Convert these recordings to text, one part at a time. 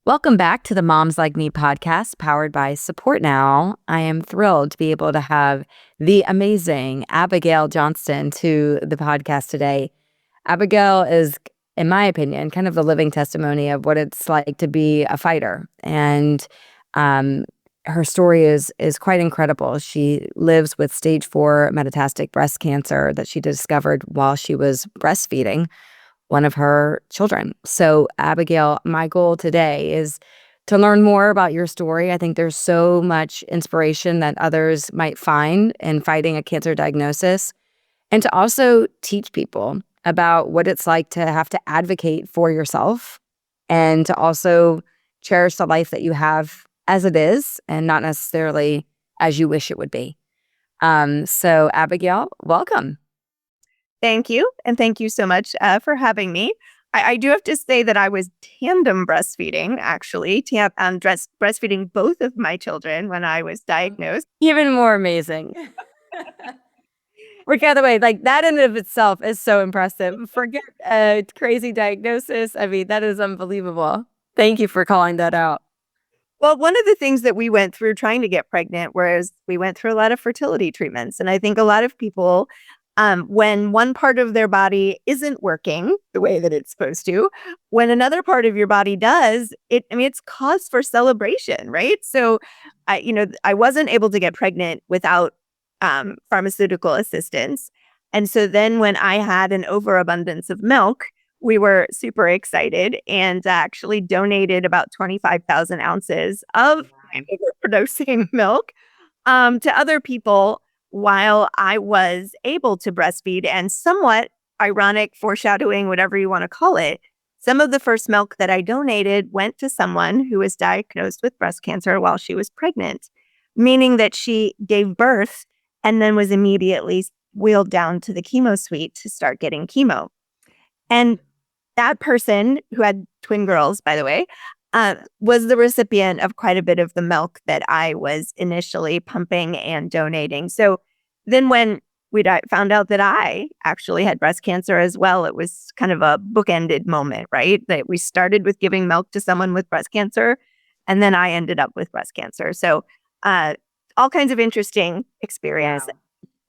Welcome back to the Moms Like Me podcast powered by Support Now. I am thrilled to be able to have the amazing Abigail Johnston to the podcast today. Abigail is, in my opinion, kind of the living testimony of what it's like to be a fighter. And her story is quite incredible. She lives with stage 4 metastatic breast cancer that she discovered while she was breastfeeding one of her children. So, Abigail, my goal today is to learn more about your story. I think there's so much inspiration that others might find in fighting a cancer diagnosis, and to also teach people about what it's like to have to advocate for yourself and to also cherish the life that you have as it is and not necessarily as you wish it would be. So, Abigail, welcome. Thank you. And thank you so much for having me. I do have to say that I was tandem breastfeeding, actually, breastfeeding both of my children when I was diagnosed. Even more amazing. By the way, like that in and of itself is so impressive. Forget a crazy diagnosis. I mean, that is unbelievable. Thank you for calling that out. Well, one of the things that we went through trying to get pregnant was we went through a lot of fertility treatments. And I think a lot of people, when one part of their body isn't working the way that it's supposed to, when another part of your body does, it's cause for celebration, right? So, I wasn't able to get pregnant without pharmaceutical assistance. And so then when I had an overabundance of milk, we were super excited and actually donated about 25,000 ounces of producing milk to other people while I was able to breastfeed. And somewhat ironic, foreshadowing, whatever you want to call it, some of the first milk that I donated went to someone who was diagnosed with breast cancer while she was pregnant, meaning that she gave birth and then was immediately wheeled down to the chemo suite to start getting chemo. And that person, who had twin girls, by the way, was the recipient of quite a bit of the milk that I was initially pumping and donating. So then when we found out that I actually had breast cancer as well, it was kind of a bookended moment, right? That we started with giving milk to someone with breast cancer, and then I ended up with breast cancer. So all kinds of interesting experience. Wow.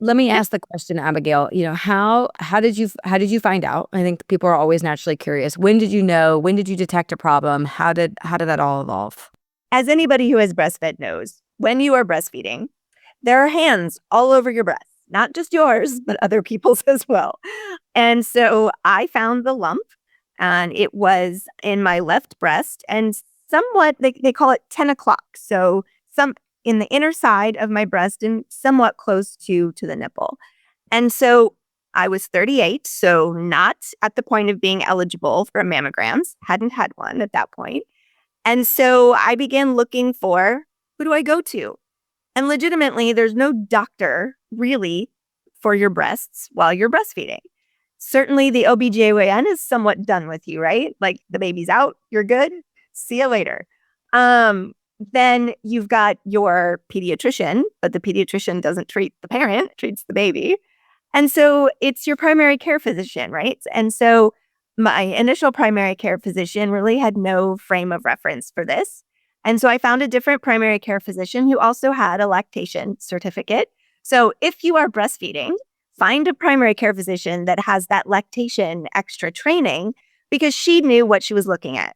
Let me ask the question, Abigail. How did you find out? I think people are always naturally curious. When did you know? When did you detect a problem? How did that all evolve? As anybody who has breastfed knows, when you are breastfeeding, there are hands all over your breast, not just yours, but other people's as well. And so I found the lump, and it was in my left breast, and somewhat they call it 10 o'clock. So some in the inner side of my breast and somewhat close to the nipple. And so I was 38, so not at the point of being eligible for mammograms, hadn't had one at that point. And so I began looking for, who do I go to? And legitimately, there's no doctor really for your breasts while you're breastfeeding. Certainly the OBGYN is somewhat done with you, right? Like the baby's out, you're good, see you later. Then you've got your pediatrician, but the pediatrician doesn't treat the parent, treats the baby. And so it's your primary care physician, right? And so my initial primary care physician really had no frame of reference for this. And so I found a different primary care physician who also had a lactation certificate. So if you are breastfeeding, find a primary care physician that has that lactation extra training, because she knew what she was looking at.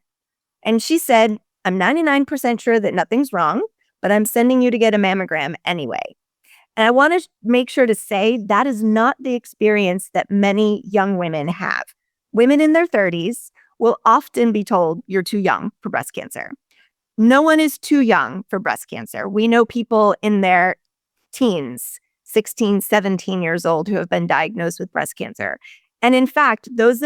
And she said, I'm 99% sure that nothing's wrong, but I'm sending you to get a mammogram anyway. And I want to make sure to say that is not the experience that many young women have. Women in their 30s will often be told you're too young for breast cancer. No one is too young for breast cancer. We know people in their teens, 16, 17 years old, who have been diagnosed with breast cancer. And in fact, those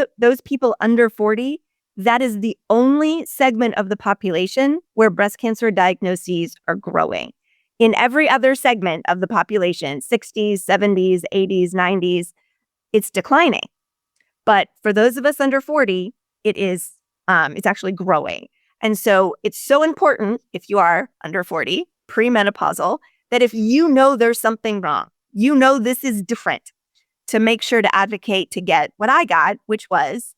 people under 40, that is the only segment of the population where breast cancer diagnoses are growing. In every other segment of the population, 60s, 70s, 80s, 90s, it's declining. But for those of us under 40, it's actually growing. And so it's so important, if you are under 40, premenopausal, that if you know there's something wrong, you know this is different, to make sure to advocate to get what I got, which was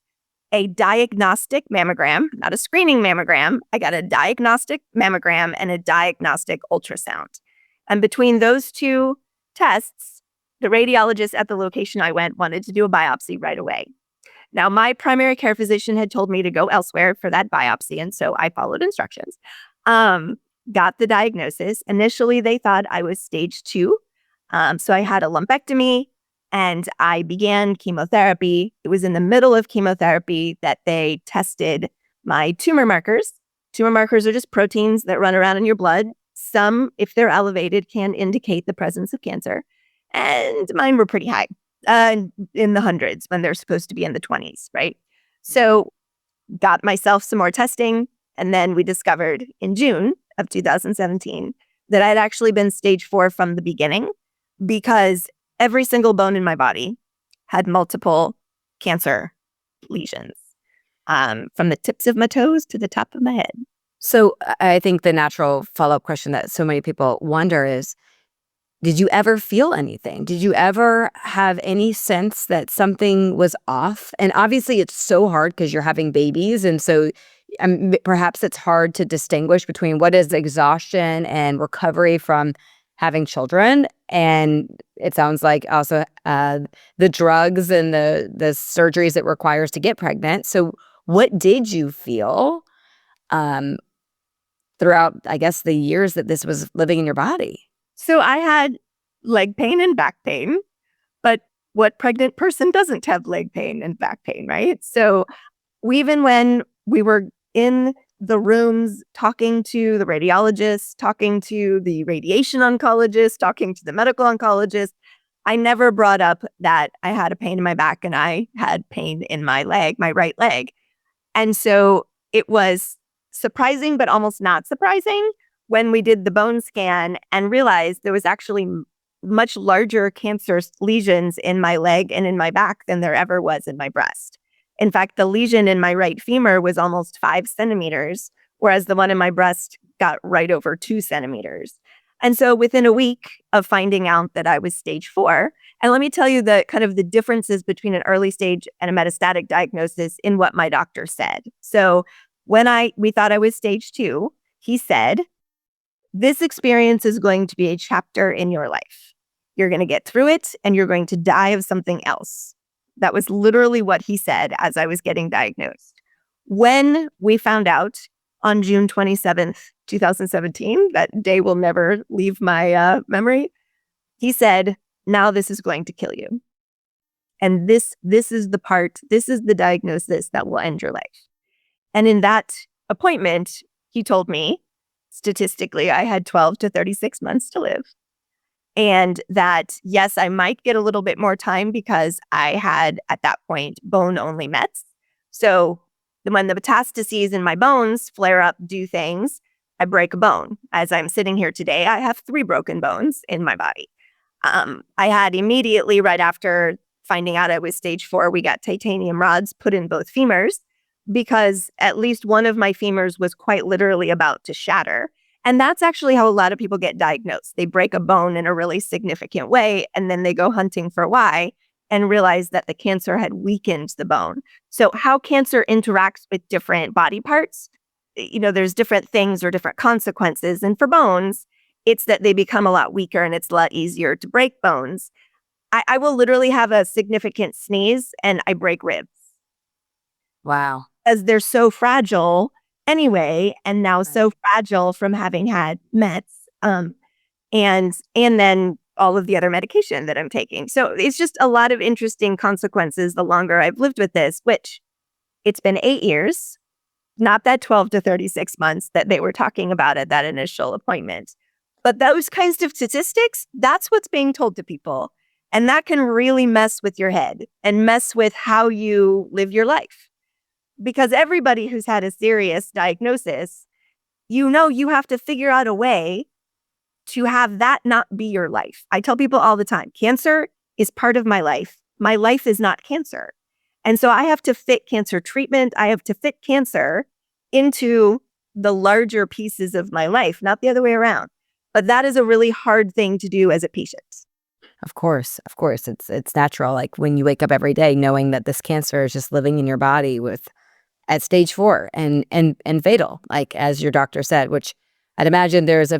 a diagnostic mammogram, not a screening mammogram. I got a diagnostic mammogram and a diagnostic ultrasound. And between those two tests, the radiologist at the location I went wanted to do a biopsy right away. Now, my primary care physician had told me to go elsewhere for that biopsy, and so I followed instructions. Got the diagnosis. Initially, they thought I was stage 2. So I had a lumpectomy, and I began chemotherapy. It was in the middle of chemotherapy that they tested my tumor markers. Tumor markers are just proteins that run around in your blood. Some, if they're elevated, can indicate the presence of cancer. And mine were pretty high, in the hundreds when they're supposed to be in the 20s, right? So got myself some more testing. And then we discovered in June of 2017 that I'd actually been stage 4 from the beginning, because every single bone in my body had multiple cancer lesions, from the tips of my toes to the top of my head. So I think the natural follow-up question that so many people wonder is, did you ever feel anything? Did you ever have any sense that something was off? And obviously it's so hard because you're having babies. And so perhaps it's hard to distinguish between what is exhaustion and recovery from having children. And it sounds like also the drugs and the surgeries it requires to get pregnant. So what did you feel throughout, I guess, the years that this was living in your body? So I had leg pain and back pain, but what pregnant person doesn't have leg pain and back pain, right? So even when we were in the rooms talking to the radiologist, talking to the radiation oncologist, talking to the medical oncologist, I never brought up that I had a pain in my back and I had pain in my leg, my right leg. And so it was surprising, but almost not surprising when we did the bone scan and realized there was actually much larger cancer lesions in my leg and in my back than there ever was in my breast. In fact, the lesion in my right femur was almost 5 centimeters, whereas the one in my breast got right over 2 centimeters. And so within a week of finding out that I was stage 4, and let me tell you the kind of the differences between an early stage and a metastatic diagnosis in what my doctor said. So when we thought I was stage 2, he said, "This experience is going to be a chapter in your life. You're going to get through it and you're going to die of something else." That was literally what he said as I was getting diagnosed. When we found out on June 27th, 2017, that day will never leave my memory, he said, "Now this is going to kill you. And this is the diagnosis that will end your life." And in that appointment, he told me, statistically, I had 12 to 36 months to live. And that, yes, I might get a little bit more time because I had, at that point, bone-only mets. So when the metastases in my bones flare up, do things, I break a bone. As I'm sitting here today, I have 3 broken bones in my body. I had immediately, right after finding out I was stage 4, we got titanium rods put in both femurs, because at least one of my femurs was quite literally about to shatter. And that's actually how a lot of people get diagnosed. They break a bone in a really significant way, and then they go hunting for why and realize that the cancer had weakened the bone. So how cancer interacts with different body parts, there's different things or different consequences. And for bones, it's that they become a lot weaker and it's a lot easier to break bones. I will literally have a significant sneeze and I break ribs. Wow. As they're so fragile anyway, and now so fragile from having had mets, and then all of the other medication that I'm taking. So it's just a lot of interesting consequences the longer I've lived with this, which it's been 8 years, not that 12 to 36 months that they were talking about at that initial appointment. But those kinds of statistics, that's what's being told to people. And that can really mess with your head and mess with how you live your life. Because everybody who's had a serious diagnosis, you have to figure out a way to have that not be your life. I tell people all the time, cancer is part of my life. My life is not cancer. And so I have to fit cancer treatment. I have to fit cancer into the larger pieces of my life, not the other way around. But that is a really hard thing to do as a patient. Of course, it's natural. Like when you wake up every day knowing that this cancer is just living in your body with at stage 4 and fatal, like as your doctor said. Which I'd imagine there's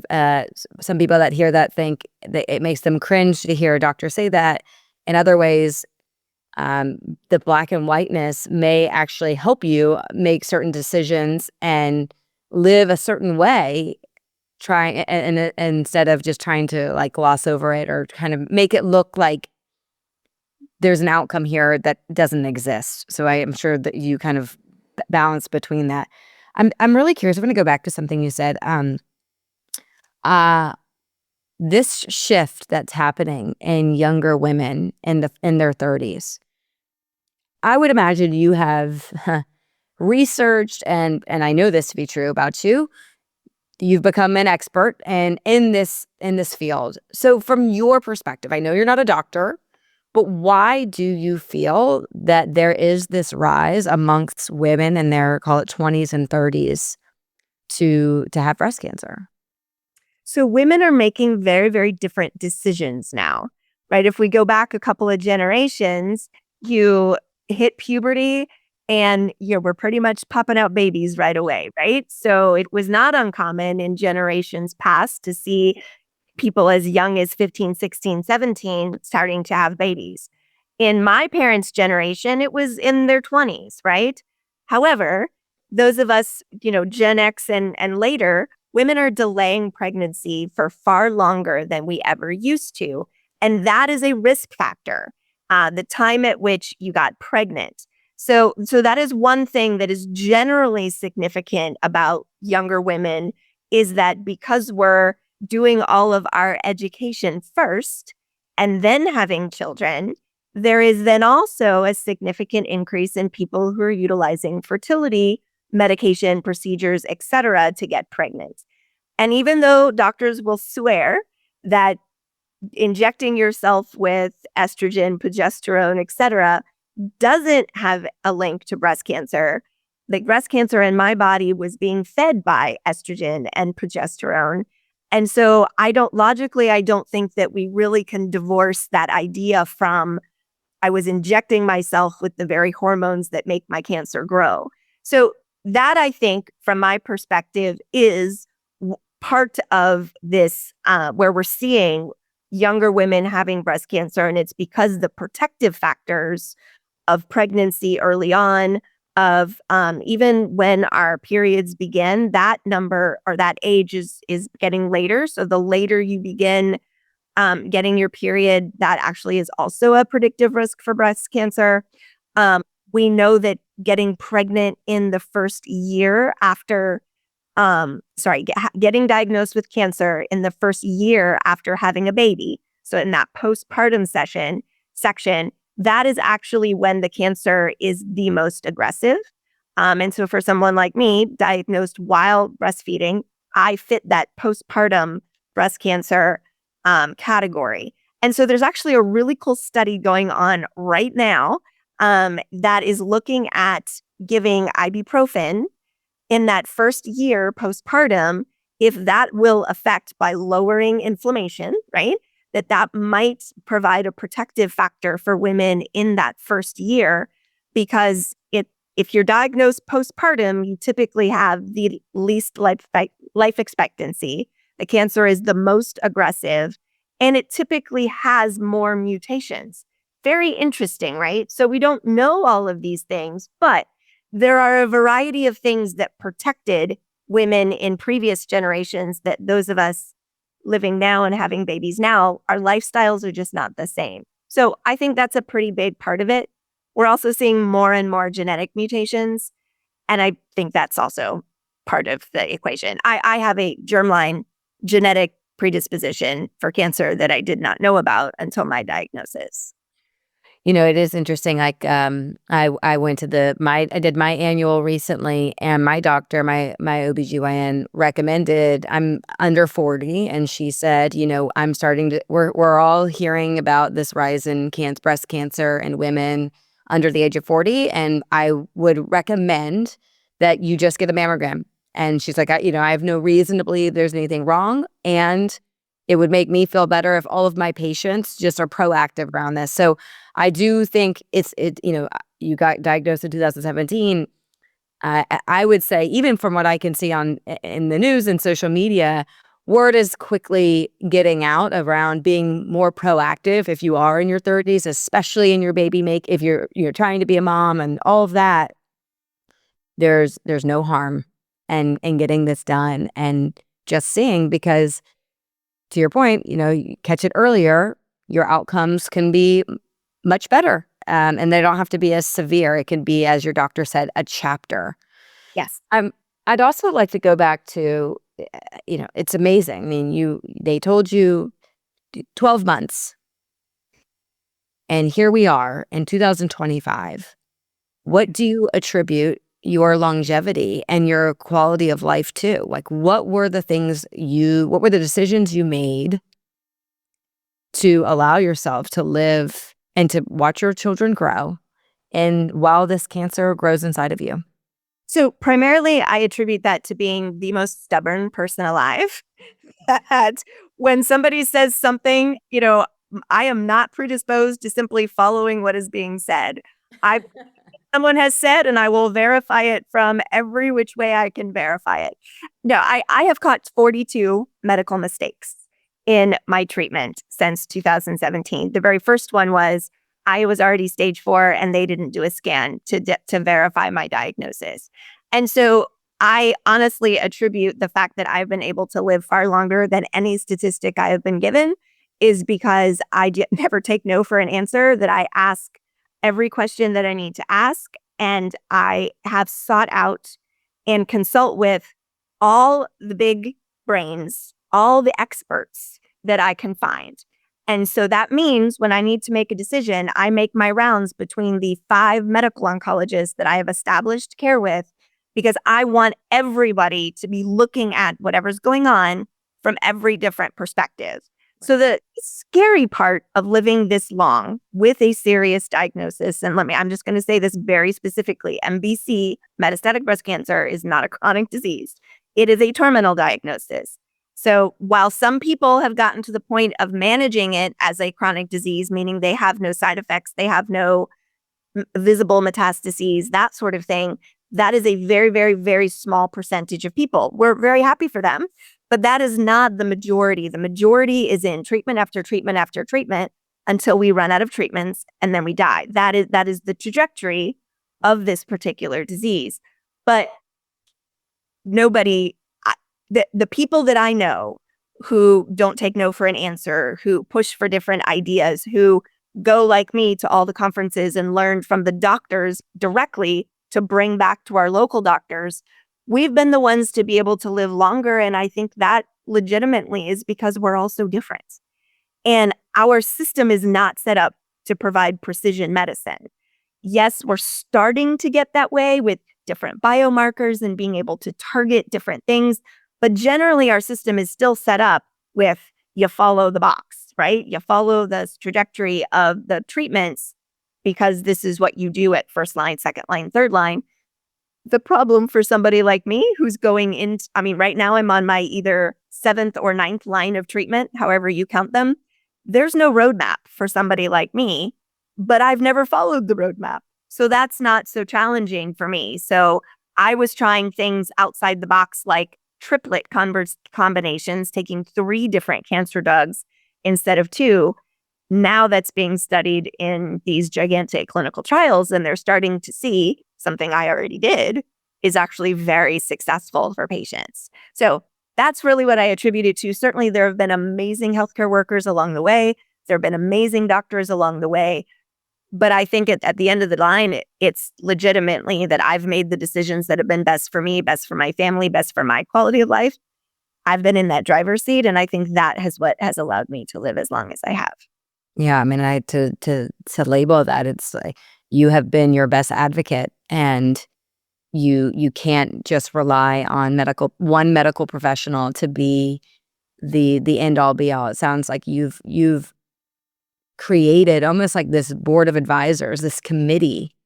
some people that hear that think that it makes them cringe to hear a doctor say that. In other ways, the black and whiteness may actually help you make certain decisions and live a certain way, and instead of just trying to like gloss over it or kind of make it look like there's an outcome here that doesn't exist. So I am sure that you kind of balance between that. I'm really curious. I'm going to go back to something you said. Uh this shift that's happening in younger women in their 30s. I would imagine you have researched, and I know this to be true about you. You've become an expert and in this field. So from your perspective, I know you're not a doctor, but why do you feel that there is this rise amongst women in their, call it, 20s and 30s to have breast cancer? So women are making very, very different decisions now, right? If we go back a couple of generations, you hit puberty and you were pretty much popping out babies right away, right? So it was not uncommon in generations past to see people as young as 15, 16, 17 starting to have babies. In my parents' generation, it was in their 20s, right? However, those of us, Gen X and later, women are delaying pregnancy for far longer than we ever used to. And that is a risk factor, the time at which you got pregnant. So that is one thing that is generally significant about younger women, is that because we're doing all of our education first and then having children, there is then also a significant increase in people who are utilizing fertility medication, procedures, etc., to get pregnant. And even though doctors will swear that injecting yourself with estrogen, progesterone, etc., doesn't have a link to breast cancer, like breast cancer in my body was being fed by estrogen and progesterone. And so I don't think that we really can divorce that idea from I was injecting myself with the very hormones that make my cancer grow. So that, I think, from my perspective, is part of this where we're seeing younger women having breast cancer. And it's because the protective factors of pregnancy early on, of even when our periods begin, that number or that age is getting later. So the later you begin getting your period, that actually is also a predictive risk for breast cancer. We know that getting pregnant in the first year after, getting diagnosed with cancer in the first year after having a baby. So in that postpartum section, that is actually when the cancer is the most aggressive. And so for someone like me, diagnosed while breastfeeding, I fit that postpartum breast cancer category. And so there's actually a really cool study going on right now that is looking at giving ibuprofen in that first year postpartum, if that will affect by lowering inflammation, right? That might provide a protective factor for women in that first year, because if you're diagnosed postpartum, you typically have the least life expectancy. The cancer is the most aggressive, and it typically has more mutations. Very interesting, right? So we don't know all of these things, but there are a variety of things that protected women in previous generations that those of us living now and having babies now, our lifestyles are just not the same. So I think that's a pretty big part of it. We're also seeing more and more genetic mutations, and I think that's also part of the equation. I have a germline genetic predisposition for cancer that I did not know about until my diagnosis. It is interesting. Like, I went to I did my annual recently, and my doctor, my OBGYN recommended, I'm under 40, and she said, I'm starting to, we're all hearing about this rise in breast cancer in women under the age of 40, and I would recommend that you just get a mammogram. And she's like, I have no reason to believe there's anything wrong. And it would make me feel better if all of my patients just are proactive around this. So I do think you got diagnosed in 2017. I would say, even from what I can see in the news and social media, word is quickly getting out around being more proactive if you are in your 30s, especially in your baby make. If you're trying to be a mom and all of that, there's no harm in getting this done and just seeing, because to your point, you catch it earlier, your outcomes can be much better. And they don't have to be as severe. It can be, as your doctor said, a chapter. Yes. I'd also like to go back to, it's amazing. I mean, they told you 12 months, and here we are in 2025. What do you attribute your longevity and your quality of life to? Like, what were the decisions you made to allow yourself to live and to watch your children grow, and while this cancer grows inside of you? So primarily, I attribute that to being the most stubborn person alive. That when somebody says something, I am not predisposed to simply following what is being said. I Someone has said, and I will verify it from every which way I can verify it. No, I have caught 42 medical mistakes in my treatment since 2017. The very first one was I was already stage 4 and they didn't do a scan to verify my diagnosis. And so I honestly attribute the fact that I've been able to live far longer than any statistic I have been given is because I never take no for an answer, that I ask every question that I need to ask. And I have sought out and consult with all the big brains, all the experts that I can find. And so that means when I need to make a decision, I make my rounds between the 5 medical oncologists that I have established care with, because I want everybody to be looking at whatever's going on from every different perspective. So the scary part of living this long with a serious diagnosis, and I'm just going to say this very specifically, MBC, metastatic breast cancer, is not a chronic disease. It is a terminal diagnosis. So while some people have gotten to the point of managing it as a chronic disease, meaning they have no side effects, they have no visible metastases, that sort of thing, that is a very, very, very small percentage of people. We're very happy for them. But that is not the majority. The majority is in treatment after treatment after treatment until we run out of treatments and then we die. That is the trajectory of this particular disease. But the people that I know who don't take no for an answer, who push for different ideas, who go like me to all the conferences and learn from the doctors directly to bring back to our local doctors, we've been the ones to be able to live longer. And I think that legitimately is because we're all so different. And our system is not set up to provide precision medicine. Yes, we're starting to get that way with different biomarkers and being able to target different things. But generally, our system is still set up with you follow the box, right? You follow the trajectory of the treatments because this is what you do at first line, second line, third line. The problem for somebody like me who's going in, right now I'm on my either 7th or 9th line of treatment, however you count them. There's no roadmap for somebody like me, but I've never followed the roadmap. So that's not so challenging for me. So I was trying things outside the box like triplet combinations, taking 3 different cancer drugs instead of 2. Now that's being studied in these gigantic clinical trials, and they're starting to see something I already did is actually very successful for patients. So that's really what I attribute it to. Certainly, there have been amazing healthcare workers along the way. There have been amazing doctors along the way. But I think at the end of the line, it's legitimately that I've made the decisions that have been best for me, best for my family, best for my quality of life. I've been in that driver's seat, and I think that what has allowed me to live as long as I have. Yeah, to label that, it's like you have been your best advocate, and you can't just rely on one medical professional to be the end all be all. It sounds like you've created almost like this board of advisors, this committee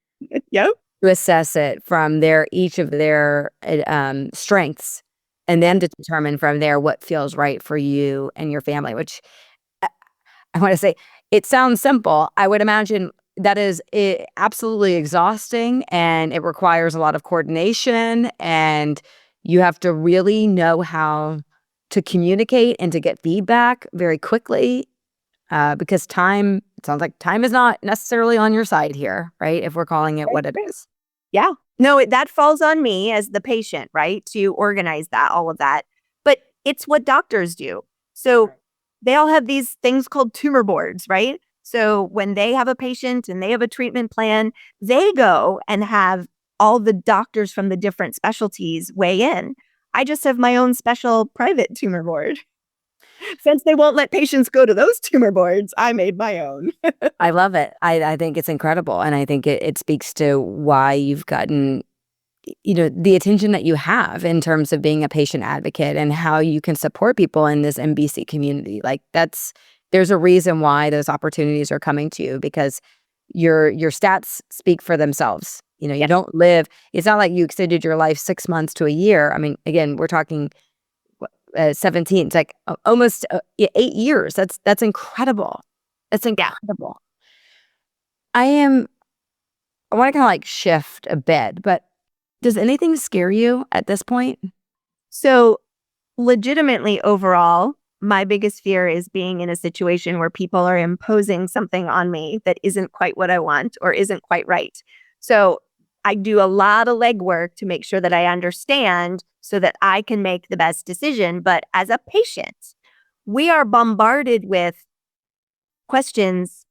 Yep. to assess it from each of their strengths and then to determine from there what feels right for you and your family, which I I wanna say, it sounds simple. I would imagine that is absolutely exhausting, and it requires a lot of coordination, and you have to really know how to communicate and to get feedback very quickly, because time it sounds like time is not necessarily on your side here, right? If we're calling it Right, what it right. is. Yeah. No, that falls on me as the patient, right? To organize that, all of that. But it's what doctors do. So Right. they all have these things called tumor boards, right? So when they have a patient and they have a treatment plan, they go and have all the doctors from the different specialties weigh in. I just have my own special private tumor board. Since they won't let patients go to those tumor boards, I made my own. I love it. I think it's incredible, and I think it speaks to why you've gotten, the attention that you have in terms of being a patient advocate and how you can support people in this MBC community. Like, there's a reason why those opportunities are coming to you because your stats speak for themselves. You Yes. don't live it's not like you extended your life 6 months to a year. I mean, again, we're talking 17. It's like almost 8 years. That's incredible. That's Yeah. incredible. I am I wanna kinda, like, shift a bit, but does anything scare you at this point? So legitimately, overall, my biggest fear is being in a situation where people are imposing something on me that isn't quite what I want or isn't quite right. So I do a lot of legwork to make sure that I understand so that I can make the best decision. But as a patient, we are bombarded with questions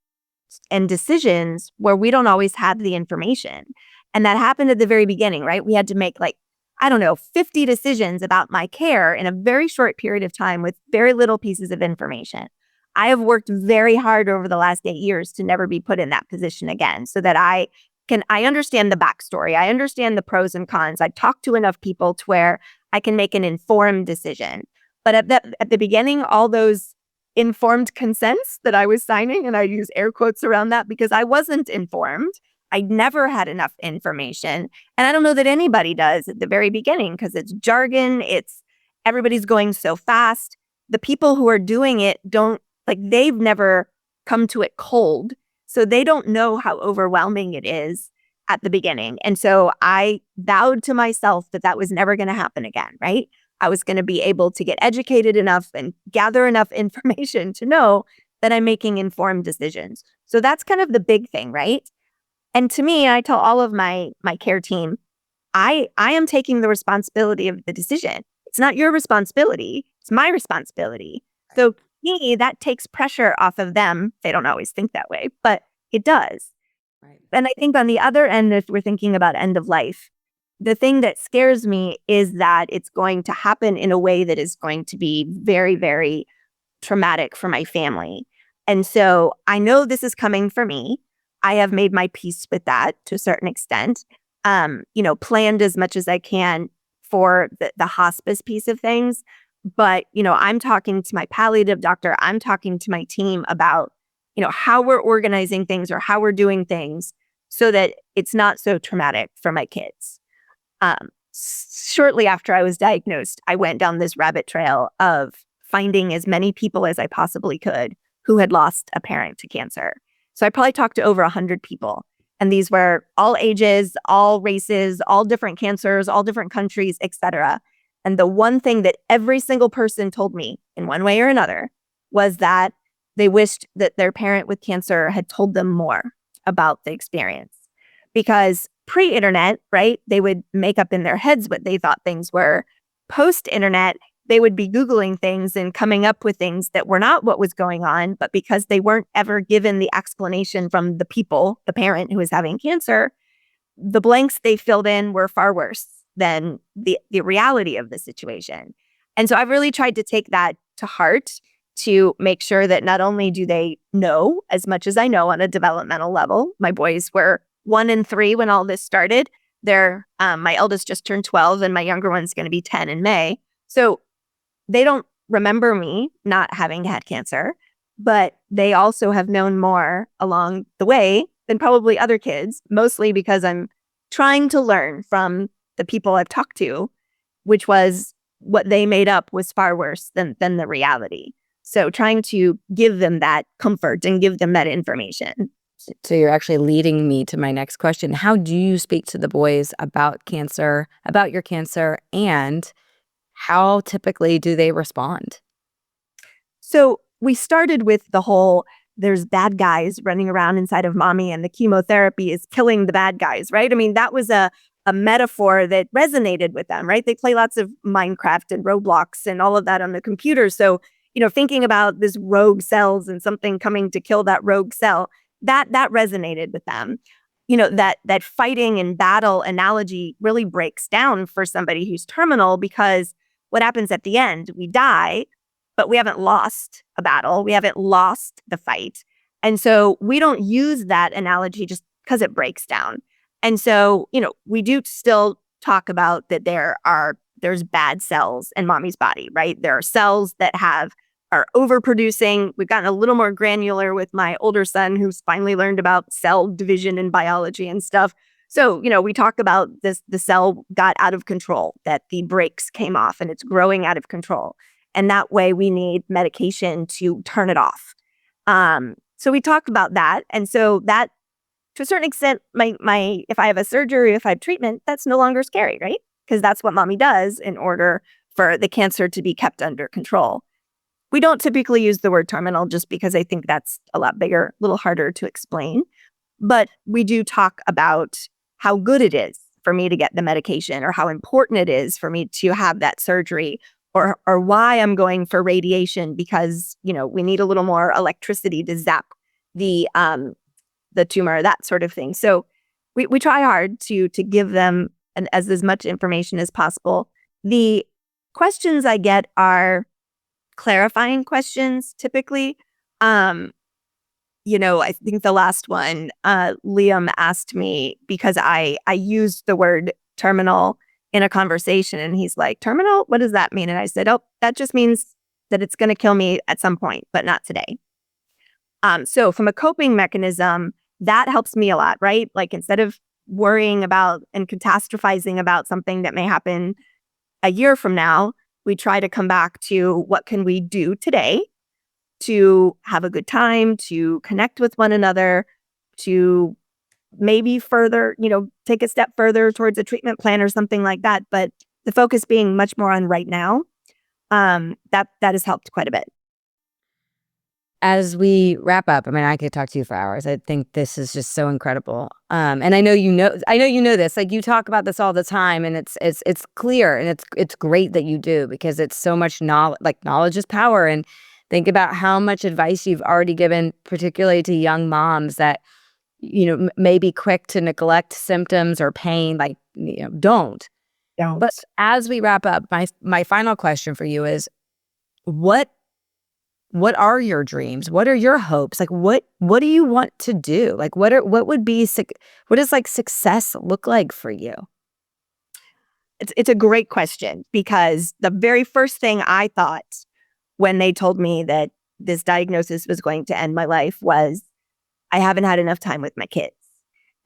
and decisions where we don't always have the information. And that happened at the very beginning, right? We had to make like, I don't know, 50 decisions about my care in a very short period of time with very little pieces of information. I have worked very hard over the last 8 years to never be put in that position again so that I understand the backstory. I understand the pros and cons. I talk to enough people to where I can make an informed decision. But at the beginning, all those informed consents that I was signing, and I use air quotes around that because I wasn't informed. I never had enough information. And I don't know that anybody does at the very beginning because it's jargon, everybody's going so fast. The people who are doing it don't like they've never come to it cold. So they don't know how overwhelming it is at the beginning. And so I vowed to myself that that was never going to happen again, right? I was going to be able to get educated enough and gather enough information to know that I'm making informed decisions. So that's kind of the big thing, right? And to me, I tell all of my care team, I am taking the responsibility of the decision. It's not your responsibility. It's my responsibility. So to me, that takes pressure off of them. They don't always think that way, but it does. Right. And I think on the other end, if we're thinking about end of life, the thing that scares me is that it's going to happen in a way that is going to be very, very traumatic for my family. And so I know this is coming for me. I have made my peace with that to a certain extent. Planned as much as I can for the hospice piece of things. But, I'm talking to my palliative doctor. I'm talking to my team about, how we're organizing things or how we're doing things so that it's not so traumatic for my kids. Shortly after I was diagnosed, I went down this rabbit trail of finding as many people as I possibly could who had lost a parent to cancer. So I probably talked to over 100 people. And these were all ages, all races, all different cancers, all different countries, etc. And the one thing that every single person told me in one way or another was that they wished that their parent with cancer had told them more about the experience. Because pre-internet, right, they would make up in their heads what they thought things were. Post-internet, they would be Googling things and coming up with things that were not what was going on, but because they weren't ever given the explanation from the parent who was having cancer, the blanks they filled in were far worse than the reality of the situation. And so I've really tried to take that to heart to make sure that not only do they know as much as I know on a developmental level. My boys were 1 and 3 when all this started. My eldest just turned 12 and my younger one's going to be 10 in May. So they don't remember me not having had cancer, but they also have known more along the way than probably other kids, mostly because I'm trying to learn from the people I've talked to, which was what they made up was far worse than the reality. So trying to give them that comfort and give them that information. So you're actually leading me to my next question. How do you speak to the boys about cancer, about your cancer, and how typically do they respond? So we started with the whole there's bad guys running around inside of mommy and the chemotherapy is killing the bad guys, right? I mean, that was a metaphor that resonated with them, right? They play lots of Minecraft and Roblox and all of that on the computer. So, thinking about this rogue cells and something coming to kill that rogue cell, that resonated with them. That fighting and battle analogy really breaks down for somebody who's terminal, because what happens at the end? We die, but we haven't lost a battle. We haven't lost the fight. And so we don't use that analogy just because it breaks down. And so, we do still talk about that there's bad cells in mommy's body, right? There are cells that are overproducing. We've gotten a little more granular with my older son, who's finally learned about cell division and biology and stuff. So, we talk about the cell got out of control, that the brakes came off and it's growing out of control. And that way we need medication to turn it off. So we talk about that. And so that, to a certain extent, my if I have a surgery, if I have treatment, that's no longer scary, right? Because that's what mommy does in order for the cancer to be kept under control. We don't typically use the word terminal just because I think that's a lot bigger, a little harder to explain. But we do talk about how good it is for me to get the medication, or how important it is for me to have that surgery, or why I'm going for radiation, because, we need a little more electricity to zap the tumor, that sort of thing. So we try hard to give them as much information as possible. The questions I get are clarifying questions typically. I think the last one, Liam asked me, because I used the word terminal in a conversation, and he's like, terminal? What does that mean? And I said, oh, that just means that it's going to kill me at some point, but not today. So from a coping mechanism, that helps me a lot, right? Like, instead of worrying about and catastrophizing about something that may happen a year from now, we try to come back to what can we do today to have a good time, to connect with one another, to maybe further, take a step further towards a treatment plan or something like that. But the focus being much more on right now, that has helped quite a bit. As we wrap up, I mean, I could talk to you for hours. I think this is just so incredible. And I know you know this. Like, you talk about this all the time, and it's clear, and it's great that you do, because it's so much knowledge. Like, knowledge is power. And think about how much advice you've already given, particularly to young moms that may be quick to neglect symptoms or pain. Like, don't. But as we wrap up, my final question for you is, what are your dreams? What are your hopes? Like, what do you want to do? Like, what does like success look like for you? It's a great question, because the very first thing I thought when they told me that this diagnosis was going to end my life was, I haven't had enough time with my kids.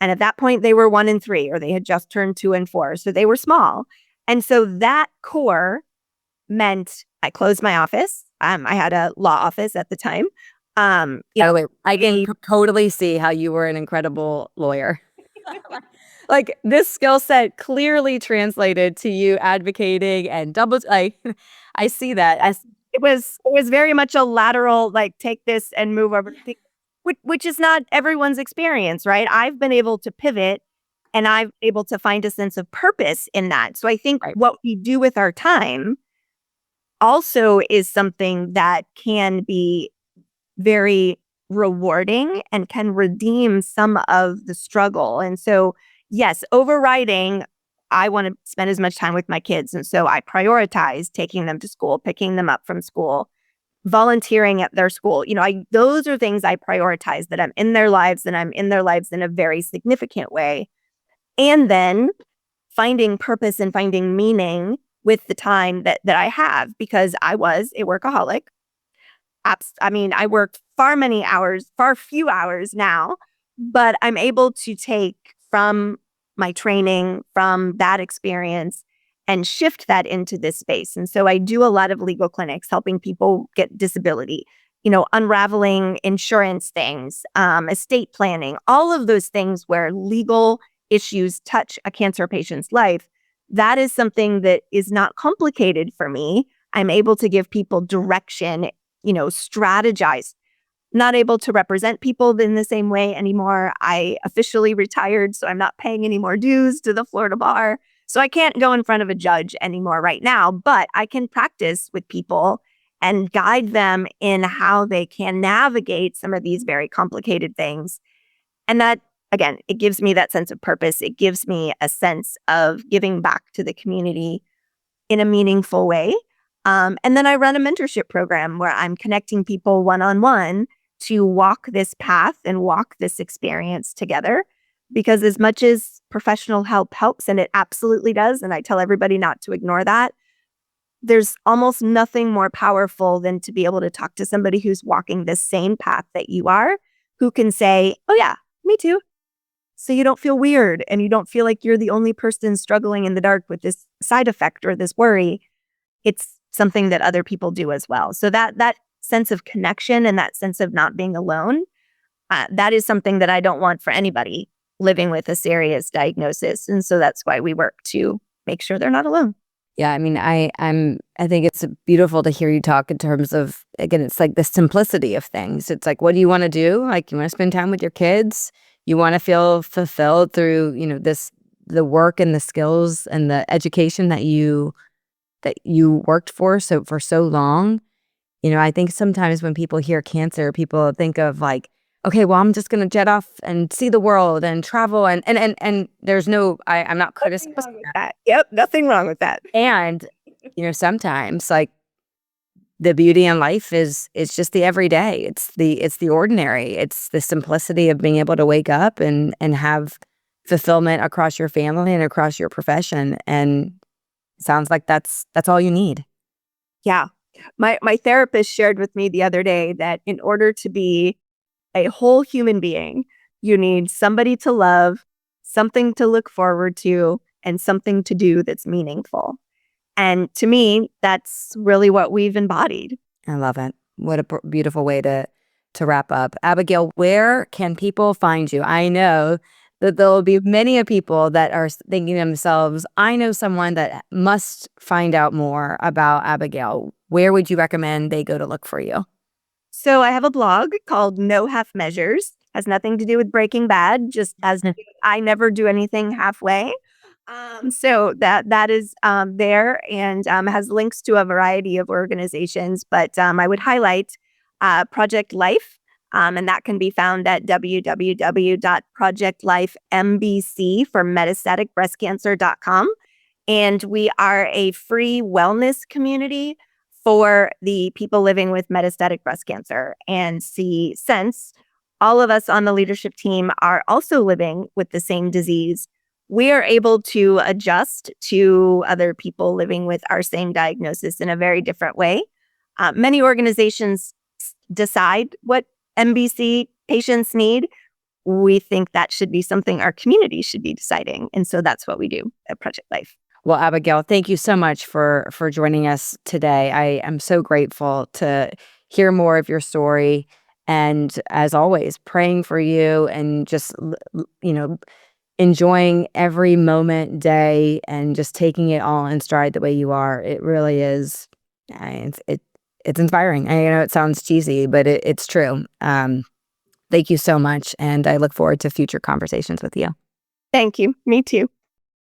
And at that point, they were 1 and 3, or they had just turned 2 and 4. So they were small. And so that core meant I closed my office. I had a law office at the time. By the way, I can totally see how you were an incredible lawyer. Like, this skill set clearly translated to you advocating and I see that. It was very much a lateral, like, take this and move over, which is not everyone's experience, right? I've been able to pivot, and I've been able to find a sense of purpose in that. So I think what we do with our time also is something that can be very rewarding and can redeem some of the struggle. And so, yes, overriding, I want to spend as much time with my kids. And so I prioritize taking them to school, picking them up from school, volunteering at their school. Those are things I prioritize, that I'm in their lives, and I'm in their lives in a very significant way. And then finding purpose and finding meaning with the time that I have, because I was a workaholic. I worked far few hours now, but I'm able to take from my training, from that experience, and shift that into this space. And so I do a lot of legal clinics helping people get disability, unraveling insurance things, estate planning, all of those things where legal issues touch a cancer patient's life. That is something that is not complicated for me. I'm able to give people direction, strategize. Not able to represent people in the same way anymore. I officially retired, so I'm not paying any more dues to the Florida bar. So I can't go in front of a judge anymore right now, but I can practice with people and guide them in how they can navigate some of these very complicated things. And that, again, it gives me that sense of purpose. It gives me a sense of giving back to the community in a meaningful way. And then I run a mentorship program where I'm connecting people one-on-one to walk this path and walk this experience together. Because as much as professional help helps, and it absolutely does, and I tell everybody not to ignore that, there's almost nothing more powerful than to be able to talk to somebody who's walking the same path that you are, who can say, oh yeah, me too. So you don't feel weird and you don't feel like you're the only person struggling in the dark with this side effect or this worry. It's something that other people do as well. So that sense of connection and that sense of not being alone, that is something that I don't want for anybody living with a serious diagnosis. And so that's why we work to make sure they're not alone. Yeah, I mean, I think it's beautiful to hear you talk in terms of, again, it's like the simplicity of things. It's like, what do you want to do? Like, you want to spend time with your kids? You want to feel fulfilled through, the work and the skills and the education that you worked for so long. I think sometimes when people hear cancer, people think of like, okay, well, I'm just going to jet off and see the world and travel. And there's no, I'm not criticizing that. Yep, nothing wrong with that. And, sometimes like the beauty in life is just the everyday. It's the ordinary. It's the simplicity of being able to wake up and have fulfillment across your family and across your profession. And it sounds like that's all you need. Yeah. My therapist shared with me the other day that in order to be a whole human being, you need somebody to love, something to look forward to, and something to do that's meaningful. And to me, that's really what we've embodied. I love it. What a beautiful way to wrap up. Abigail, where can people find you? I know that there will be many people that are thinking to themselves, I know someone that must find out more about Abigail. Where would you recommend they go to look for you? So I have a blog called No Half Measures. Has nothing to do with Breaking Bad, just as I never do anything halfway. So that is there and has links to a variety of organizations. But I would highlight Project Life, and that can be found at www.projectlifembc for metastaticbreastcancer.com. And we are a free wellness community for the people living with metastatic breast cancer. And since all of us on the leadership team are also living with the same disease, we are able to adjust to other people living with our same diagnosis in a very different way. Many organizations decide what MBC patients need. We think that should be something our community should be deciding. And so that's what we do at Project Life. Well, Abigail, thank you so much for joining us today. I am so grateful to hear more of your story. And as always, praying for you and just, enjoying every moment, day, and just taking it all in stride the way you are. It really is. It's inspiring. I know it sounds cheesy, but it's true. Thank you so much. And I look forward to future conversations with you. Thank you. Me too.